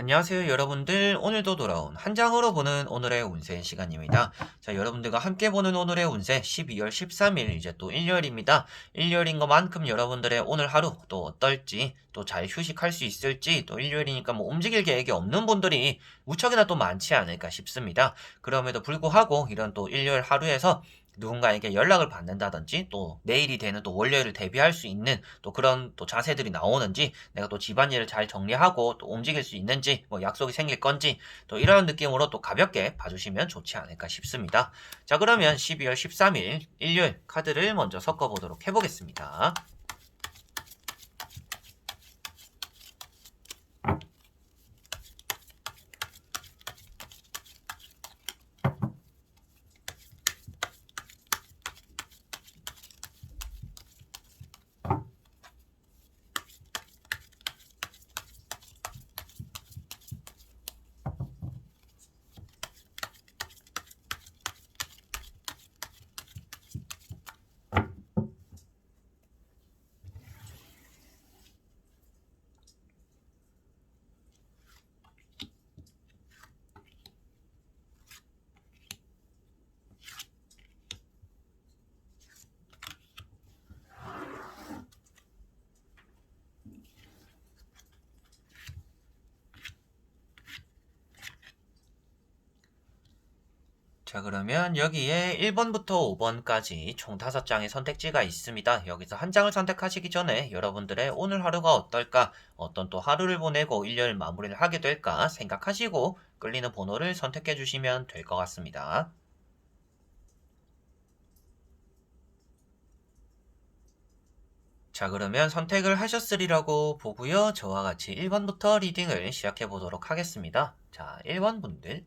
안녕하세요 여러분들. 오늘도 돌아온 한 장으로 보는 오늘의 운세 시간입니다. 자, 여러분들과 함께 보는 오늘의 운세 12월 13일 이제 또 일요일입니다. 일요일인 것만큼 여러분들의 오늘 하루 또 어떨지, 또 잘 휴식할 수 있을지, 또 일요일이니까 뭐 움직일 계획이 없는 분들이 무척이나 또 많지 않을까 싶습니다. 그럼에도 불구하고 이런 또 일요일 하루에서 누군가에게 연락을 받는다든지, 또 내일이 되는 또 월요일을 대비할 수 있는 또 그런 또 자세들이 나오는지, 내가 또 집안일을 잘 정리하고 또 움직일 수 있는지, 뭐 약속이 생길 건지, 또 이런 느낌으로 또 가볍게 봐주시면 좋지 않을까 싶습니다. 자, 그러면 12월 13일 일요일 카드를 먼저 섞어보도록 해보겠습니다. 자, 그러면 여기에 1번부터 5번까지 총 5장의 선택지가 있습니다. 여기서 한 장을 선택하시기 전에 여러분들의 오늘 하루가 어떨까, 어떤 또 하루를 보내고 일요일 마무리를 하게 될까 생각하시고 끌리는 번호를 선택해 주시면 될 것 같습니다. 자, 그러면 선택을 하셨으리라고 보고요. 저와 같이 1번부터 리딩을 시작해 보도록 하겠습니다. 자, 1번 분들.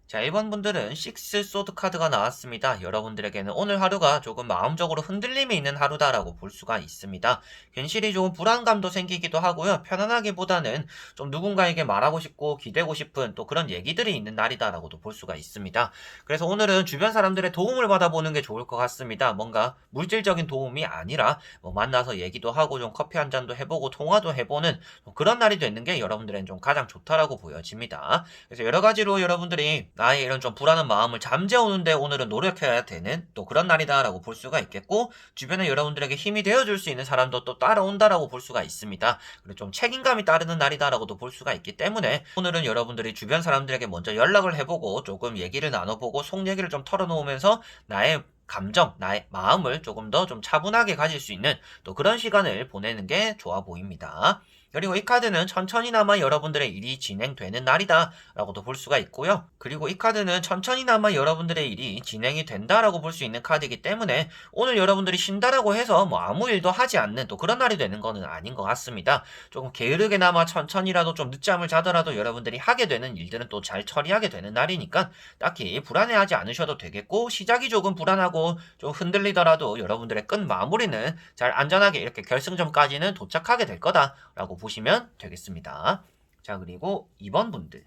자, 1번 분들은 6 소드 카드가 나왔습니다. 여러분들에게는 오늘 하루가 조금 마음적으로 흔들림이 있는 하루다라고 볼 수가 있습니다. 괜시리 조금 불안감도 생기기도 하고요. 편안하기보다는 좀 누군가에게 말하고 싶고 기대고 싶은 또 그런 얘기들이 있는 날이다라고도 볼 수가 있습니다. 그래서 오늘은 주변 사람들의 도움을 받아보는 게 좋을 것 같습니다. 뭔가 물질적인 도움이 아니라 뭐 만나서 얘기도 하고 좀 커피 한 잔도 해보고 통화도 해보는 그런 날이 되는 게 여러분들은 좀 가장 좋다라고 보여집니다. 그래서 여러 가지로 여러분들이 나의 이런 좀 불안한 마음을 잠재우는데 오늘은 노력해야 되는 또 그런 날이다라고 볼 수가 있겠고, 주변에 여러분들에게 힘이 되어줄 수 있는 사람도 또 따라온다라고 볼 수가 있습니다. 그리고 좀 책임감이 따르는 날이다라고도 볼 수가 있기 때문에 오늘은 여러분들이 주변 사람들에게 먼저 연락을 해보고 조금 얘기를 나눠보고 속 얘기를 좀 털어놓으면서 나의 감정, 나의 마음을 조금 더 좀 차분하게 가질 수 있는 또 그런 시간을 보내는 게 좋아 보입니다. 그리고 이 카드는 천천히나마 여러분들의 일이 진행되는 날이다 라고도 볼 수가 있고요. 그리고 이 카드는 천천히나마 여러분들의 일이 진행이 된다라고 볼 수 있는 카드이기 때문에 오늘 여러분들이 쉰다라고 해서 뭐 아무 일도 하지 않는 또 그런 날이 되는 거는 아닌 것 같습니다. 조금 게으르게나마 천천히라도 좀 늦잠을 자더라도 여러분들이 하게 되는 일들은 또 잘 처리하게 되는 날이니까 딱히 불안해하지 않으셔도 되겠고, 시작이 조금 불안하고 좀 흔들리더라도 여러분들의 끝 마무리는 잘 안전하게 이렇게 결승점까지는 도착하게 될 거다라고 보시면 되겠습니다. 자, 그리고 2번 분들.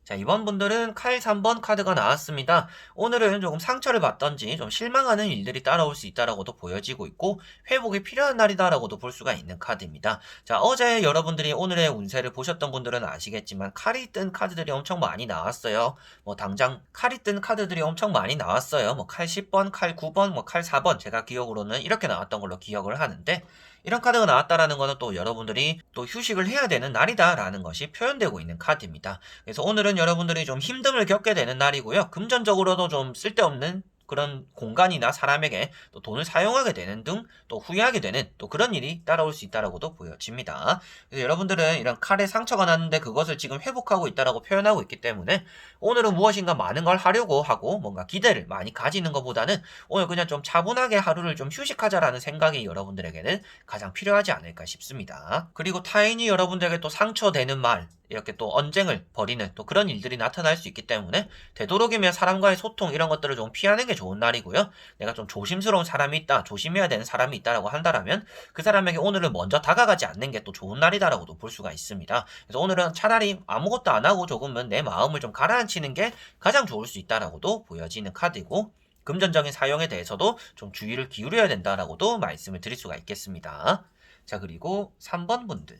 자, 이번 분들은 칼 3번 카드가 나왔습니다. 오늘은 조금 상처를 받던지 좀 실망하는 일들이 따라올 수 있다라고도 보여지고 있고, 회복이 필요한 날이다라고도 볼 수가 있는 카드입니다. 자, 어제 여러분들이 오늘의 운세를 보셨던 분들은 아시겠지만 칼이 뜬 카드들이 엄청 많이 나왔어요. 뭐 당장 칼이 뜬 카드들이 엄청 많이 나왔어요. 뭐 칼 10번, 칼 9번, 뭐 칼 4번, 제가 기억으로는 이렇게 나왔던 걸로 기억을 하는데, 이런 카드가 나왔다라는 것은 또 여러분들이 또 휴식을 해야 되는 날이다라는 것이 표현되고 있는 카드입니다. 그래서 오늘은 여러분들이 좀 힘듦을 겪게 되는 날이고요. 금전적으로도 좀 쓸데없는 그런 공간이나 사람에게 또 돈을 사용하게 되는 등 또 후회하게 되는 또 그런 일이 따라올 수 있다라고도 보여집니다. 그래서 여러분들은 이런 칼에 상처가 났는데 그것을 지금 회복하고 있다라고 표현하고 있기 때문에 오늘은 무엇인가 많은 걸 하려고 하고 뭔가 기대를 많이 가지는 것보다는 오늘 그냥 좀 차분하게 하루를 좀 휴식하자라는 생각이 여러분들에게는 가장 필요하지 않을까 싶습니다. 그리고 타인이 여러분들에게 또 상처되는 말, 이렇게 또 언쟁을 벌이는 또 그런 일들이 나타날 수 있기 때문에 되도록이면 사람과의 소통 이런 것들을 좀 피하는 게 좋은 날이고요. 내가 좀 조심스러운 사람이 있다, 조심해야 되는 사람이 있다라고 한다라면 그 사람에게 오늘은 먼저 다가가지 않는 게 또 좋은 날이다라고도 볼 수가 있습니다. 그래서 오늘은 차라리 아무것도 안 하고 조금은 내 마음을 좀 가라앉히는 게 가장 좋을 수 있다라고도 보여지는 카드이고, 금전적인 사용에 대해서도 좀 주의를 기울여야 된다라고도 말씀을 드릴 수가 있겠습니다. 자, 그리고 3번 분들.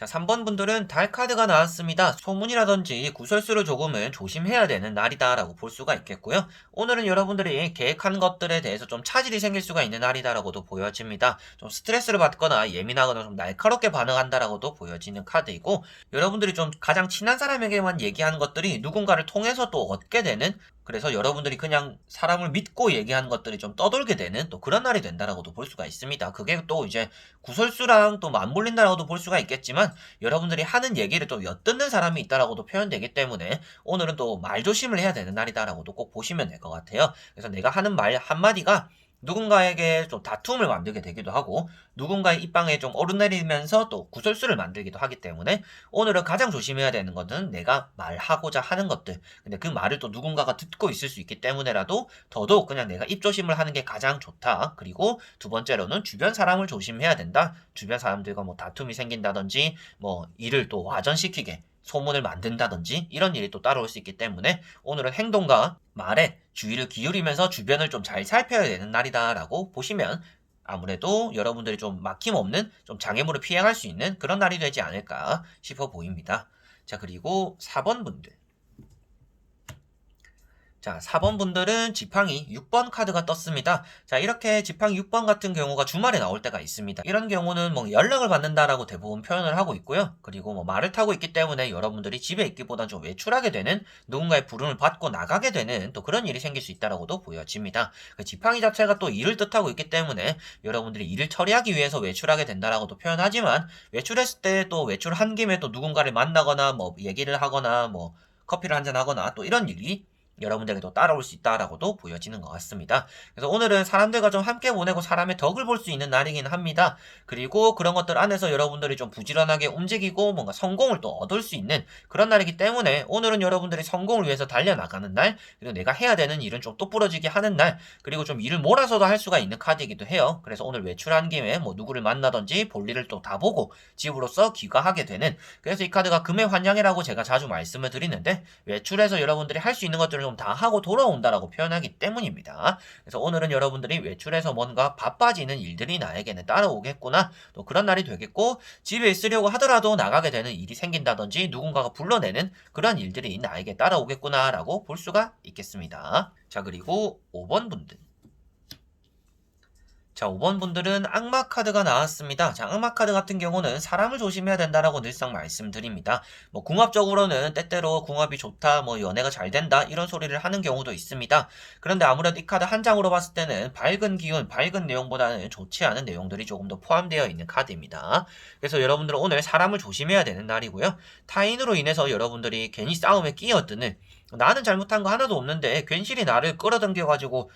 자, 3번 분들은 달 카드가 나왔습니다. 소문이라든지 구설수를 조금은 조심해야 되는 날이다라고 볼 수가 있겠고요. 오늘은 여러분들이 계획한 것들에 대해서 좀 차질이 생길 수가 있는 날이다라고도 보여집니다. 좀 스트레스를 받거나 예민하거나 좀 날카롭게 반응한다라고도 보여지는 카드이고, 여러분들이 좀 가장 친한 사람에게만 얘기하는 것들이 누군가를 통해서 또 얻게 되는, 그래서 여러분들이 그냥 사람을 믿고 얘기하는 것들이 좀 떠돌게 되는 또 그런 날이 된다라고도 볼 수가 있습니다. 그게 또 이제 구설수랑 또 맞물린다라고도 볼 수가 있겠지만, 여러분들이 하는 얘기를 또 엿듣는 사람이 있다라고도 표현되기 때문에 오늘은 또 말 조심을 해야 되는 날이다라고도 꼭 보시면 될 것 같아요. 그래서 내가 하는 말 한마디가 누군가에게 좀 다툼을 만들게 되기도 하고, 누군가의 입방에 좀 오르내리면서 또 구설수를 만들기도 하기 때문에 오늘은 가장 조심해야 되는 것은 내가 말하고자 하는 것들, 근데 그 말을 또 누군가가 듣고 있을 수 있기 때문에라도 더더욱 그냥 내가 입조심을 하는 게 가장 좋다. 그리고 두 번째로는 주변 사람을 조심해야 된다. 주변 사람들과 뭐 다툼이 생긴다든지 뭐 일을 또 와전시키게 소문을 만든다든지 이런 일이 또 따라올 수 있기 때문에 오늘은 행동과 말에 주의를 기울이면서 주변을 좀 잘 살펴야 되는 날이다라고 보시면 아무래도 여러분들이 좀 막힘없는 좀 장애물을 피해갈 수 있는 그런 날이 되지 않을까 싶어 보입니다. 자, 그리고 4번 분들. 자, 4번 분들은 지팡이 6번 카드가 떴습니다. 자, 이렇게 지팡이 6번 같은 경우가 주말에 나올 때가 있습니다. 이런 경우는 뭐 연락을 받는다라고 대부분 표현을 하고 있고요. 그리고 뭐 말을 타고 있기 때문에 여러분들이 집에 있기보단 좀 외출하게 되는, 누군가의 부름을 받고 나가게 되는 또 그런 일이 생길 수 있다라고도 보여집니다. 그 지팡이 자체가 또 일을 뜻하고 있기 때문에 여러분들이 일을 처리하기 위해서 외출하게 된다라고도 표현하지만, 외출했을 때 또 외출한 김에 또 누군가를 만나거나 뭐 얘기를 하거나 뭐 커피를 한잔 하거나 또 이런 일이 여러분들에게도 따라올 수 있다라고도 보여지는 것 같습니다. 그래서 오늘은 사람들과 좀 함께 보내고 사람의 덕을 볼 수 있는 날이긴 합니다. 그리고 그런 것들 안에서 여러분들이 좀 부지런하게 움직이고 뭔가 성공을 또 얻을 수 있는 그런 날이기 때문에 오늘은 여러분들이 성공을 위해서 달려나가는 날, 그리고 내가 해야 되는 일은 좀 똑부러지게 하는 날, 그리고 좀 일을 몰아서도 할 수가 있는 카드이기도 해요. 그래서 오늘 외출한 김에 뭐 누구를 만나든지 볼일을 또 다 보고 집으로서 귀가하게 되는, 그래서 이 카드가 금의 환영이라고 제가 자주 말씀을 드리는데, 외출해서 여러분들이 할 수 있는 것들을 좀 다 하고 돌아온다라고 표현하기 때문입니다. 그래서 오늘은 여러분들이 외출해서 뭔가 바빠지는 일들이 나에게는 따라오겠구나, 또 그런 날이 되겠고, 집에 있으려고 하더라도 나가게 되는 일이 생긴다든지 누군가가 불러내는 그런 일들이 나에게 따라오겠구나 라고 볼 수가 있겠습니다. 자, 그리고 5번 분들. 자, 5번 분들은 악마 카드가 나왔습니다. 자, 악마 카드 같은 경우는 사람을 조심해야 된다라고 늘상 말씀드립니다. 뭐 궁합적으로는 때때로 궁합이 좋다, 뭐 연애가 잘 된다 이런 소리를 하는 경우도 있습니다. 그런데 아무래도 이 카드 한 장으로 봤을 때는 밝은 기운, 밝은 내용보다는 좋지 않은 내용들이 조금 더 포함되어 있는 카드입니다. 그래서 여러분들은 오늘 사람을 조심해야 되는 날이고요. 타인으로 인해서 여러분들이 괜히 싸움에 끼어드는, 나는 잘못한 거 하나도 없는데 괜시리 나를 끌어당겨가지고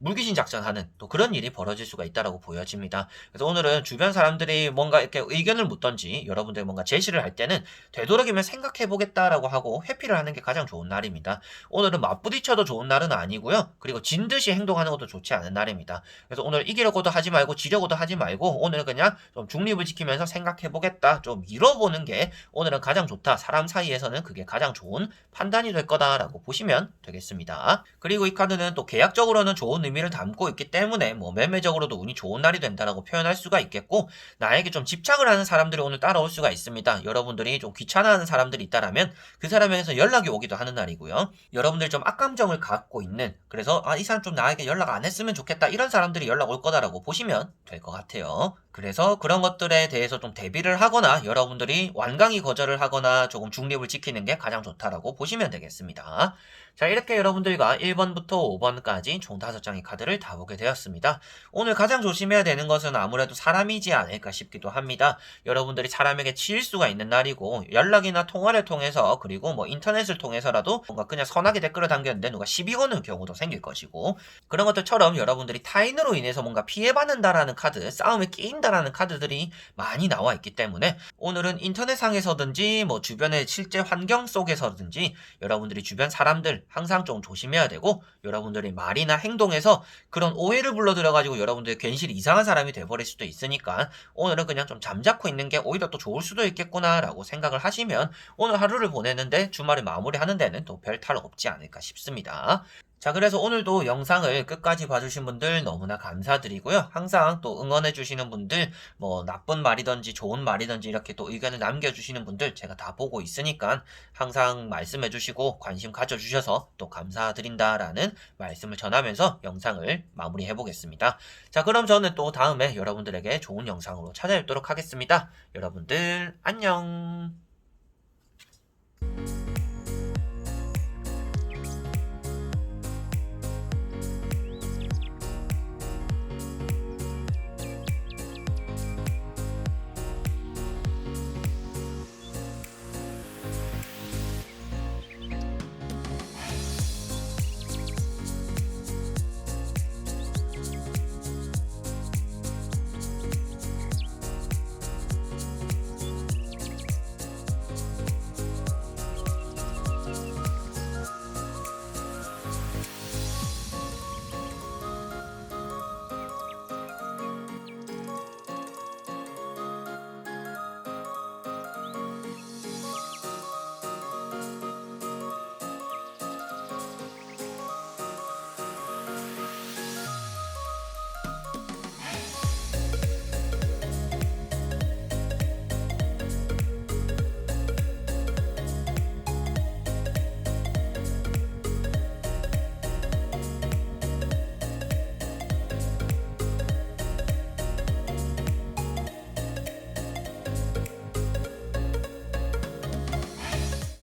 물귀신 작전하는 또 그런 일이 벌어질 수가 있다라고 보여집니다. 그래서 오늘은 주변 사람들이 뭔가 이렇게 의견을 묻던지 여러분들이 뭔가 제시를 할 때는 되도록이면 생각해 보겠다라고 하고 회피를 하는 게 가장 좋은 날입니다. 오늘은 맞부딪혀도 좋은 날은 아니고요. 그리고 진 듯이 행동하는 것도 좋지 않은 날입니다. 그래서 오늘 이기려고도 하지 말고 지려고도 하지 말고 오늘 그냥 좀 중립을 지키면서 생각해 보겠다, 좀 미뤄보는 게 오늘은 가장 좋다. 사람 사이에서는 그게 가장 좋은 판단이 될 거다라고 보시면 되겠습니다. 그리고 이 카드는 또 계약적으로는 좋은 의미를 담고 있기 때문에 뭐 매매적으로도 운이 좋은 날이 된다라고 표현할 수가 있겠고, 나에게 좀 집착을 하는 사람들이 오늘 따라올 수가 있습니다. 여러분들이 좀 귀찮아하는 사람들이 있다라면 그 사람에게서 연락이 오기도 하는 날이고요. 여러분들이 좀 악감정을 갖고 있는, 그래서 이 사람 좀 나에게 연락 안 했으면 좋겠다 이런 사람들이 연락 올 거다라고 보시면 될 것 같아요. 그래서 그런 것들에 대해서 좀 대비를 하거나 여러분들이 완강히 거절을 하거나 조금 중립을 지키는 게 가장 좋다라고 보시면 되겠습니다. 자, 이렇게 여러분들과 1번부터 5번까지 총 5장의 카드를 다 보게 되었습니다. 오늘 가장 조심해야 되는 것은 아무래도 사람이지 않을까 싶기도 합니다. 여러분들이 사람에게 치일 수가 있는 날이고, 연락이나 통화를 통해서 그리고 뭐 인터넷을 통해서라도 뭔가 그냥 선하게 댓글을 남겼는데 누가 시비 거는 경우도 생길 것이고, 그런 것들처럼 여러분들이 타인으로 인해서 뭔가 피해받는다라는 카드, 싸움에 끼인다라는 카드들이 많이 나와 있기 때문에 오늘은 인터넷상에서든지 뭐 주변의 실제 환경 속에서든지 여러분들이 주변 사람들 항상 좀 조심해야 되고, 여러분들이 말이나 행동에서 그런 오해를 불러들여가지고 여러분들이 괜시리 이상한 사람이 돼버릴 수도 있으니까 오늘은 그냥 좀 잠자코 있는 게 오히려 또 좋을 수도 있겠구나 라고 생각을 하시면 오늘 하루를 보내는데 주말을 마무리하는 데는 또 별 탈 없지 않을까 싶습니다. 자, 그래서 오늘도 영상을 끝까지 봐주신 분들 너무나 감사드리고요. 항상 또 응원해주시는 분들, 뭐, 나쁜 말이든지 좋은 말이든지 이렇게 또 의견을 남겨주시는 분들 제가 다 보고 있으니까 항상 말씀해주시고 관심 가져주셔서 또 감사드린다라는 말씀을 전하면서 영상을 마무리해보겠습니다. 자, 그럼 저는 또 다음에 여러분들에게 좋은 영상으로 찾아뵙도록 하겠습니다. 여러분들, 안녕!